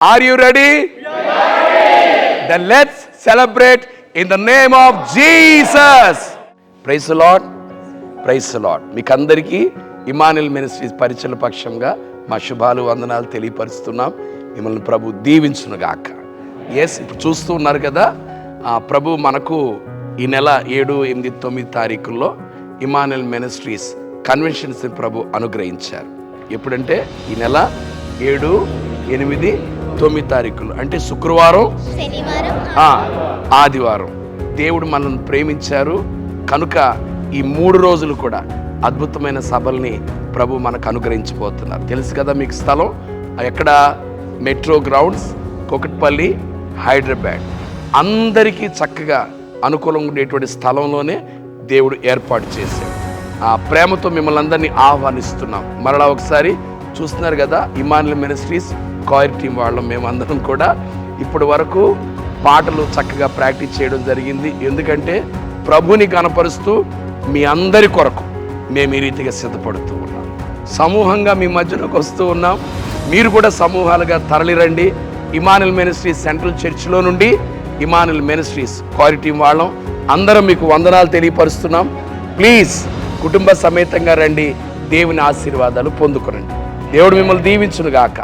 Are you ready? Then let's celebrate in the name of Jesus. Praise the Lord. Praise the Lord. మీకందరికీ Emmanuel ministries పరిచయ పక్షంగా మా శుభాలు వందనాలు తెలియపరుస్తున్నాం. మిమ్మల్ని ప్రభు దీవించునుగాక. ఇప్పుడు చూస్తూ ఉన్నారు కదా, ప్రభు మనకు ఈ నెల 7, 8, 9 తారీఖుల్లో ఇమానుయేల్ మినిస్ట్రీస్ కన్వెన్షన్స్ ప్రభు అనుగ్రహించారు. ఎప్పుడంటే ఈ నెల 7, 8, 9 తారీఖులు అంటే శుక్రవారం, శనివారం, ఆదివారం. దేవుడు మనల్ని ప్రేమించారు కనుక ఈ 3 రోజులు కూడా అద్భుతమైన సభల్ని ప్రభు మనకు అనుగ్రహించబోతున్నారు. తెలుసు కదా మీకు స్థలం ఎక్కడ? Metro grounds, Kukatpally, Hyderabad. అందరికీ చక్కగా అనుకూలంగా ఉండేటువంటి స్థలంలోనే దేవుడు ఏర్పాటు చేశాడు. ఆ ప్రేమతో మిమ్మల్ని అందరినీ ఆహ్వానిస్తున్నాం. మరలా ఒకసారి చూస్తున్నారు కదా, ఇమానుయేల్ మినిస్ట్రీస్ కాయిర్ టీం వాళ్ళం మేమందరం కూడా ఇప్పటి వరకు పాటలు చక్కగా ప్రాక్టీస్ చేయడం జరిగింది. ఎందుకంటే ప్రభుని కనపరుస్తూ మీ అందరి కొరకు మేము ఈ రీతిగా సిద్ధపడుతూ ఉన్నాం. సమూహంగా మీ మధ్యలోకి వస్తూ ఉన్నాం. మీరు కూడా సమూహాలుగా తరలిరండి. ఇమానుయేల్ మినిస్ట్రీస్ సెంట్రల్ చర్చ్లో నుండి ఇమానుయేల్ మినిస్ట్రీస్ కాయిర్ టీం వాళ్ళం అందరం మీకు వందనాలు తెలియపరుస్తున్నాం. ప్లీజ్ కుటుంబ సమేతంగా రండి, దేవుని ఆశీర్వాదాలు పొందుకోరండి. దేవుడు మిమ్మల్ని దీవించునుగాక.